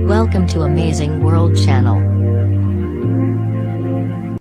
Welcome to Amazing World Channel.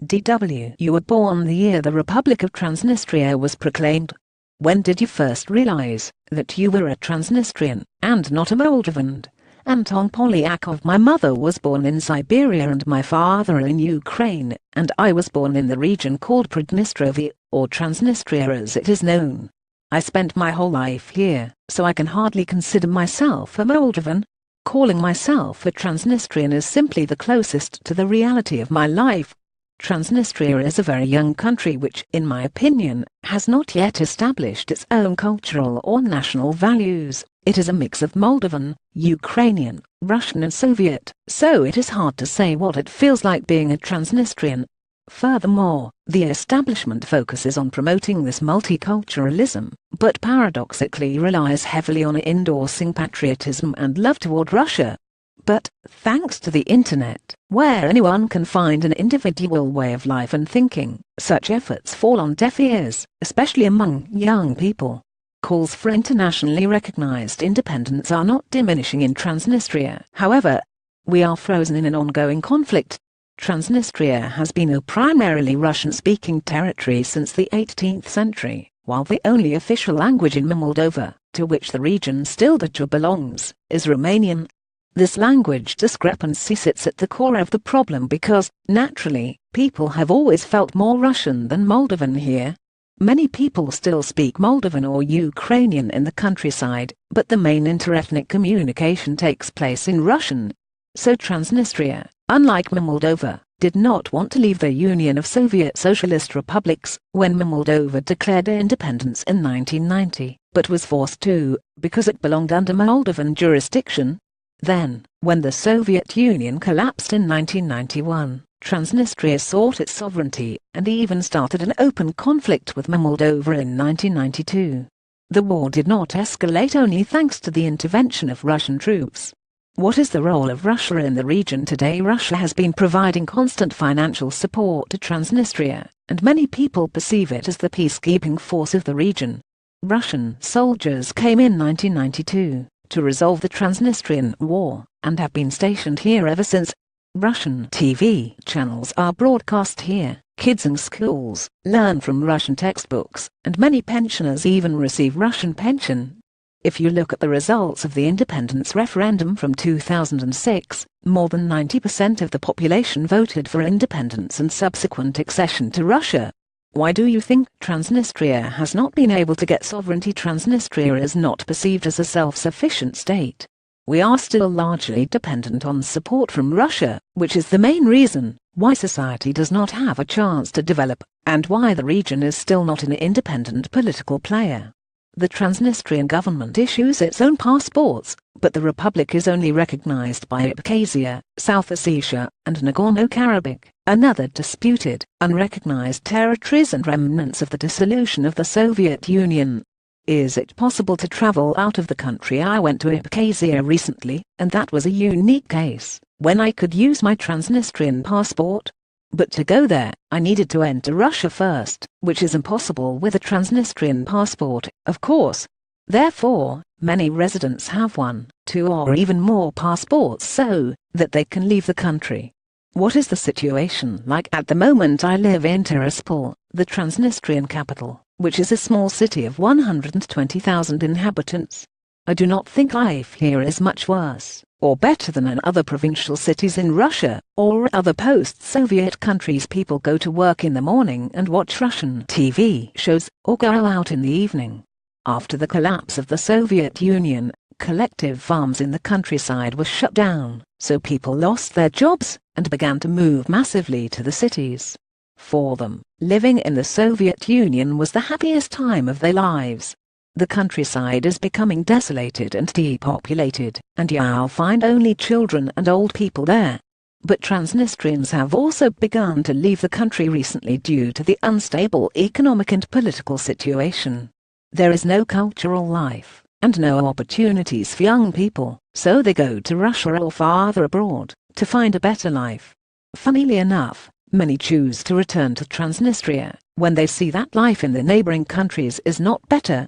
DW. You were born the year the Republic of Transnistria was proclaimed. When did you first realize that you were a Transnistrian, and not a Moldovan? Anton Polyakov. My mother was born in Siberia and my father in Ukraine, and I was born in the region called Pridnestrovie, or Transnistria as it is known. I spent my whole life here, so I can hardly consider myself a Moldovan. Calling myself a Transnistrian is simply the closest to the reality of my life. Transnistria is a very young country which, in my opinion, has not yet established its own cultural or national values. It is a mix of Moldovan, Ukrainian, Russian and Soviet, so it is hard to say what it feels like being a Transnistrian. Furthermore, the establishment focuses on promoting this multiculturalism, but paradoxically relies heavily on endorsing patriotism and love toward Russia. But, thanks to the internet, where anyone can find an individual way of life and thinking, such efforts fall on deaf ears, especially among young people. Calls for internationally recognized independence are not diminishing in Transnistria. However, we are frozen in an ongoing conflict. Transnistria has been a primarily Russian-speaking territory since the 18th century, while the only official language in Moldova, to which the region still de jure belongs, is Romanian. This language discrepancy sits at the core of the problem because, naturally, people have always felt more Russian than Moldovan here. Many people still speak Moldovan or Ukrainian in the countryside, but the main interethnic communication takes place in Russian. So Transnistria, unlike Moldova, did not want to leave the Union of Soviet Socialist Republics when Moldova declared independence in 1990, but was forced to, because it belonged under Moldovan jurisdiction. Then, when the Soviet Union collapsed in 1991, Transnistria sought its sovereignty and even started an open conflict with Moldova in 1992. The war did not escalate only thanks to the intervention of Russian troops. What is the role of Russia in the region today? Russia has been providing constant financial support to Transnistria, and many people perceive it as the peacekeeping force of the region. Russian soldiers came in 1992 to resolve the Transnistrian war, and have been stationed here ever since. Russian TV channels are broadcast here, kids in schools learn from Russian textbooks, and many pensioners even receive Russian pension. If you look at the results of the independence referendum from 2006, more than 90% of the population voted for independence and subsequent accession to Russia. Why do you think Transnistria has not been able to get sovereignty? Transnistria is not perceived as a self-sufficient state. We are still largely dependent on support from Russia, which is the main reason why society does not have a chance to develop, and why the region is still not an independent political player. The Transnistrian government issues its own passports, but the republic is only recognized by Abkhazia, South Ossetia, and Nagorno-Karabakh, another disputed, unrecognized territories and remnants of the dissolution of the Soviet Union. Is it possible to travel out of the country? I went to Abkhazia recently, and that was a unique case, when I could use my Transnistrian passport. But to go there, I needed to enter Russia first, which is impossible with a Transnistrian passport, of course. Therefore, many residents have 1, 2 or even more passports so that they can leave the country. What is the situation like at the moment? I live in Tiraspol, the Transnistrian capital, which is a small city of 120,000 inhabitants. I do not think life here is much worse or better than in other provincial cities in Russia or other post-Soviet countries. People go to work in the morning and watch Russian TV shows, or go out in the evening. After the collapse of the Soviet Union, collective farms in the countryside were shut down, so people lost their jobs and began to move massively to the cities. For them, living in the Soviet Union was the happiest time of their lives. The countryside is becoming desolated and depopulated, and you'll find only children and old people there. But Transnistrians have also begun to leave the country recently due to the unstable economic and political situation. There is no cultural life, and no opportunities for young people, so they go to Russia or farther abroad, to find a better life. Funnily enough, many choose to return to Transnistria, when they see that life in the neighboring countries is not better.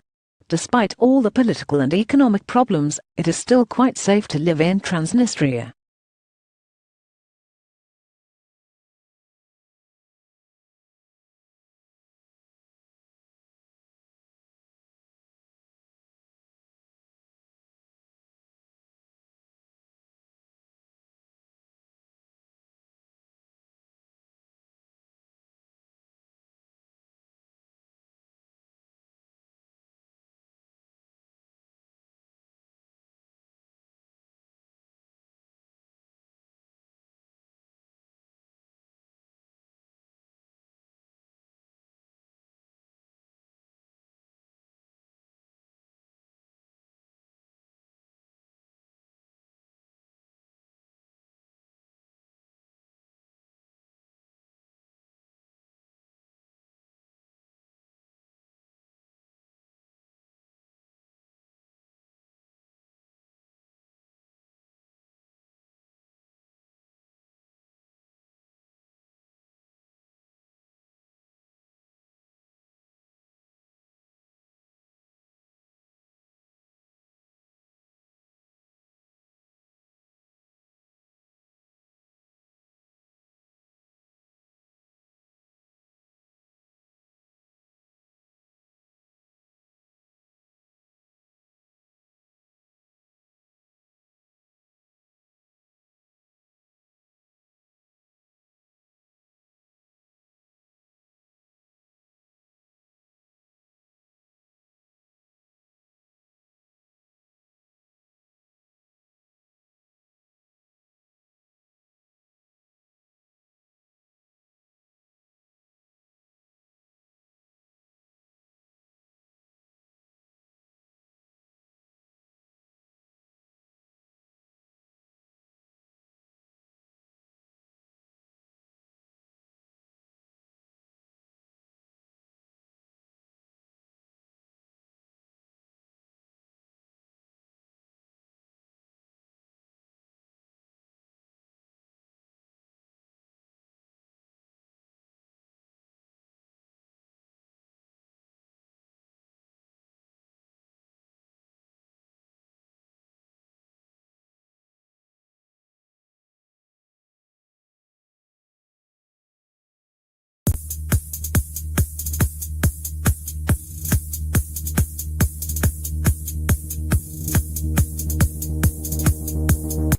Despite all the political and economic problems, it is still quite safe to live in Transnistria.